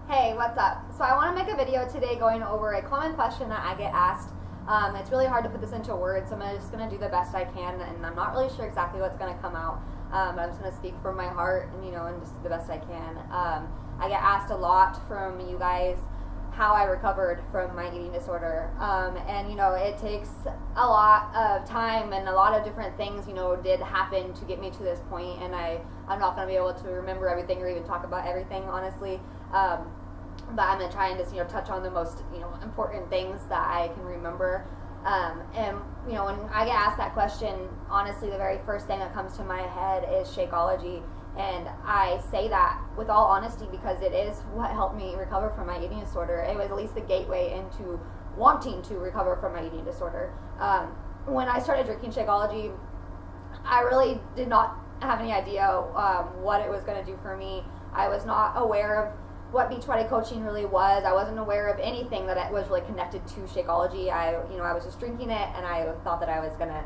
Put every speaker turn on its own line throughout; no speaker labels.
Hey, what's up? So I want to make a video today going over a common question that I get asked. It's really hard to put this into words, so I'm just going to do the best I can, and I'm not really sure exactly what's going to come out, but I'm just going to speak from my heart and just do the best I can. I get asked a lot from you guys how I recovered from my eating disorder, and it takes a lot of time and a lot of different things did happen to get me to this point, and I'm not going to be able to remember everything or even talk about everything, honestly. But I'm going to try and just, touch on the most, important things that I can remember. And when I get asked that question, honestly, the very first thing that comes to my head is Shakeology. And I say that with all honesty because it is what helped me recover from my eating disorder. It was at least the gateway into wanting to recover from my eating disorder. When I started drinking Shakeology, I really did not have any idea what it was going to do for me. I was not aware of what Beachbody coaching really was. I wasn't aware of anything that was really connected to Shakeology. I was just drinking it, and I thought that I was gonna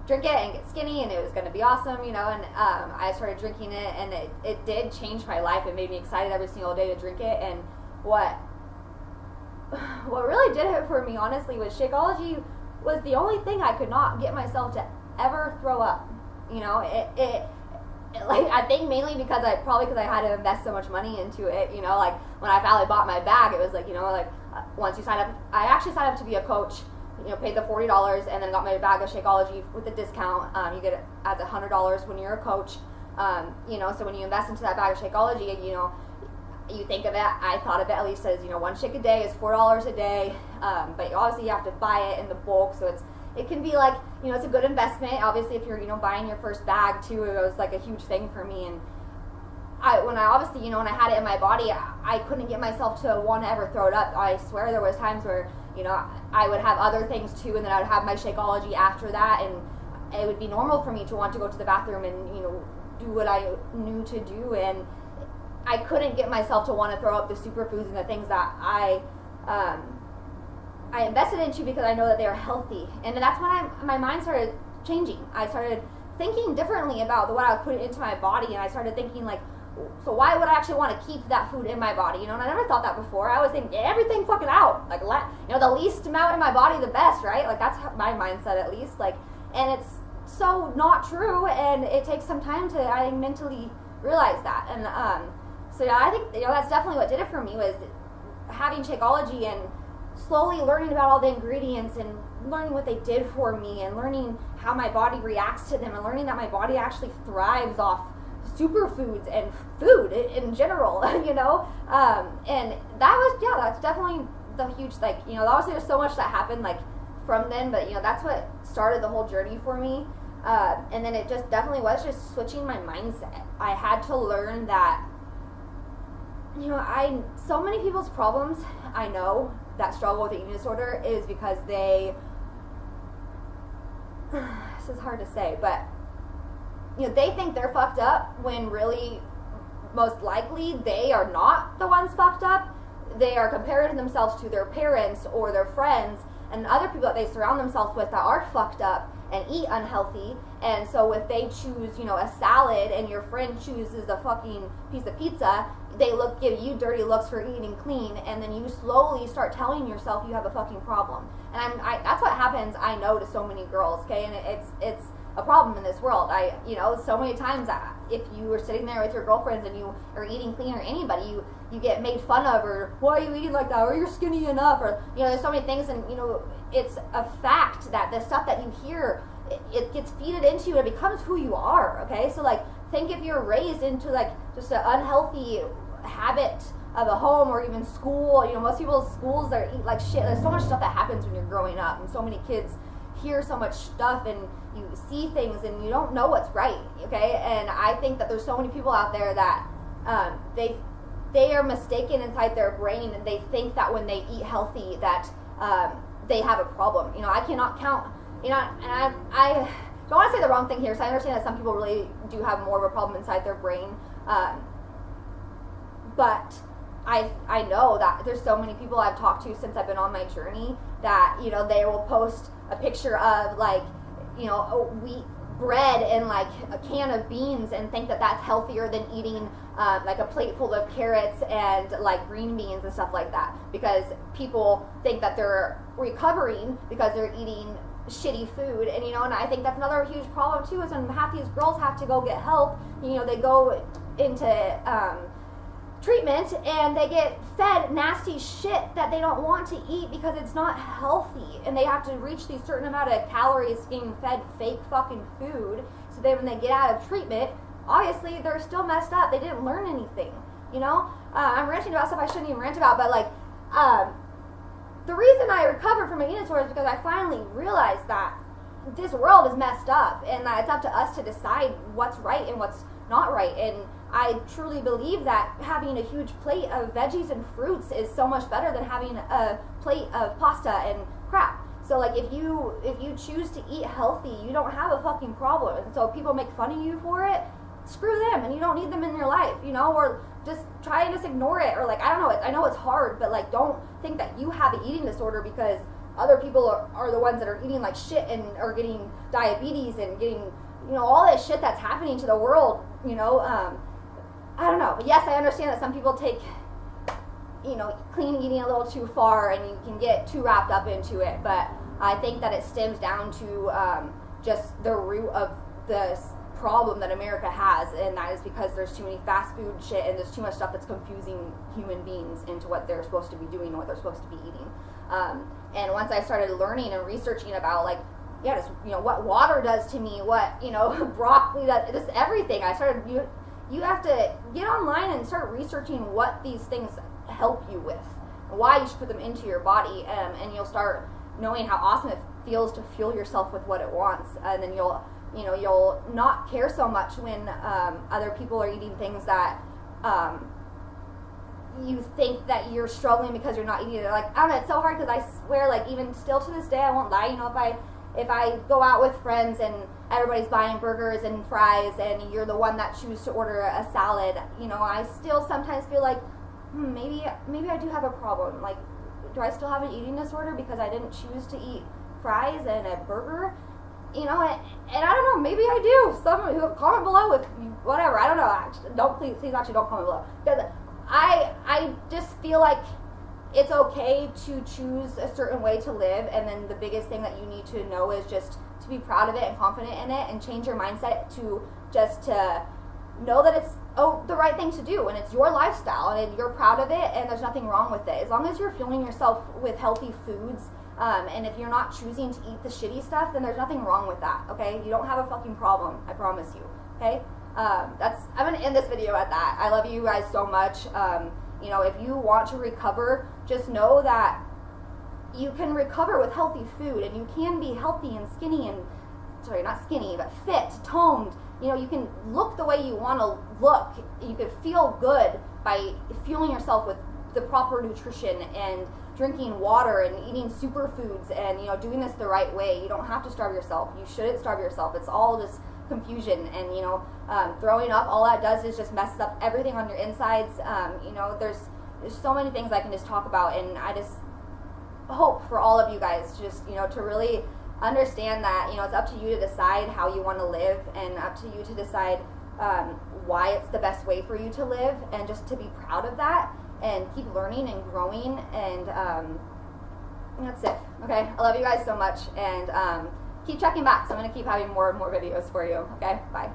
drink it and get skinny, and it was gonna be awesome, and I started drinking it, and it did change my life. It made me excited every single day to drink it, and what really did it for me, honestly, was Shakeology was the only thing I could not get myself to ever throw up. I think mainly because I had to invest so much money into it, like when I finally bought my bag, it was once you sign up, I actually signed up to be a coach, paid the $40 and then got my bag of Shakeology with a discount. You get it as $100 when you're a coach, so when you invest into that bag of Shakeology, you think of it, I thought of it at least as, one shake a day is $4 a day, but obviously you have to buy it in the bulk, so it can be it's a good investment. Obviously, if you're, buying your first bag too, it was a huge thing for me. And when I had it in my body, I couldn't get myself to want to ever throw it up. I swear there was times where, I would have other things too, and then I would have my Shakeology after that, and it would be normal for me to want to go to the bathroom and, do what I knew to do, and I couldn't get myself to want to throw up the superfoods and the things that I invested into because I know that they are healthy. And that's when my mind started changing. I started thinking differently about what I was putting into my body, and I started thinking so why would I actually want to keep that food in my body? And I never thought that before. I always think, get everything fucking out. The least amount in my body, the best, right? That's my mindset at least. And it's so not true, and it takes some time to, I think, mentally realize that. And so yeah, I think that's definitely what did it for me, was having Shakeology and slowly learning about all the ingredients and learning what they did for me and learning how my body reacts to them and learning that my body actually thrives off superfoods and food in general, and that's definitely the huge, obviously there's so much that happened from then, but that's what started the whole journey for me, and then it just definitely was just switching my mindset. I had to learn that so many people's problems I know that struggle with eating disorder is because this is hard to say, but they think they're fucked up when really most likely they are not the ones fucked up. They are comparing themselves to their parents or their friends and other people that they surround themselves with that are fucked up and eat unhealthy. And so if they choose a salad and your friend chooses the fucking piece of pizza, they give you dirty looks for eating clean, and then you slowly start telling yourself you have a fucking problem. And that's what happens, I know, to so many girls, okay? And it's a problem in this world. So many times if you were sitting there with your girlfriends and you are eating clean, or anybody, you get made fun of, or why are you eating like that, or you're skinny enough, or there's so many things, and it's a fact that the stuff that you hear, it gets feeded into you, it becomes who you are, okay? So think if you're raised into just an unhealthy habit of a home or even school, most people's schools are eat like shit. There's so much stuff that happens when you're growing up, and so many kids hear so much stuff, and you see things and you don't know what's right, okay? And I think that there's so many people out there that they are mistaken inside their brain, and they think that when they eat healthy that they have a problem. I cannot count, and I don't want to say the wrong thing here, so I understand that some people really do have more of a problem inside their brain, but I know that there's so many people I've talked to since I've been on my journey that, they will post a picture of wheat bread and a can of beans and think that that's healthier than eating like a plate full of carrots and like green beans and stuff like that, because people think that they're recovering because they're eating shitty food. And and I think that's another huge problem too, is when half these girls have to go get help, they go into treatment and they get fed nasty shit that they don't want to eat because it's not healthy, and they have to reach these certain amount of calories being fed fake fucking food, so then when they get out of treatment, obviously they're still messed up. They didn't learn anything. I'm ranting about stuff I shouldn't even rant about, but like the reason I recovered from my eating disorder is because I finally realized that this world is messed up, and that it's up to us to decide what's right and what's not right. And I truly believe that having a huge plate of veggies and fruits is so much better than having a plate of pasta and crap. So like if you choose to eat healthy, you don't have a fucking problem. And so if people make fun of you for it, screw them, and you don't need them in your life, or just try and just ignore it, or like, I don't know, I know it's hard, but like, don't think that you have an eating disorder because other people are the ones that are eating like shit and are getting diabetes and getting, all that shit that's happening to the world, I don't know. But yes, I understand that some people take, clean eating a little too far, and you can get too wrapped up into it, but I think that it stems down to just the root of this problem that America has, and that is because there's too many fast food shit, and there's too much stuff that's confusing human beings into what they're supposed to be doing and what they're supposed to be eating. And once I started learning and researching about just what water does to me, what broccoli does, just everything, I started you have to get online and start researching what these things help you with, why you should put them into your body, and you'll start knowing how awesome it feels to fuel yourself with what it wants, and then you'll not care so much when other people are eating things that you think that you're struggling because you're not eating it. Like, I don't know, it's so hard, because I swear, like, even still to this day, I won't lie, if I go out with friends and everybody's buying burgers and fries and you're the one that chooses to order a salad, I still sometimes feel like, maybe I do have a problem. Like, do I still have an eating disorder because I didn't choose to eat fries and a burger? And I don't know, maybe I do. Someone who comment below if you, whatever, I don't know. Actually, please don't comment below, because I just feel like it's okay to choose a certain way to live, and then the biggest thing that you need to know is just to be proud of it and confident in it, and change your mindset to just to know that it's the right thing to do, and it's your lifestyle, and you're proud of it, and there's nothing wrong with it. As long as you're fueling yourself with healthy foods, and if you're not choosing to eat the shitty stuff, then there's nothing wrong with that, okay? You don't have a fucking problem, I promise you, okay? I'm gonna end this video at that. I love you guys so much. If you want to recover, just know that you can recover with healthy food, and you can be healthy and skinny and, sorry, not skinny, but fit, toned. You can look the way you want to look. You can feel good by fueling yourself with the proper nutrition and drinking water and eating superfoods and, doing this the right way. You don't have to starve yourself. You shouldn't starve yourself. It's all just confusion, and, throwing up, all that does is just messes up everything on your insides. There's so many things I can just talk about, and I just hope for all of you guys to just, to really understand that, it's up to you to decide how you want to live, and up to you to decide why it's the best way for you to live, and just to be proud of that and keep learning and growing, and that's it. Okay, I love you guys so much, and keep checking back, so I'm going to keep having more and more videos for you. Okay, bye.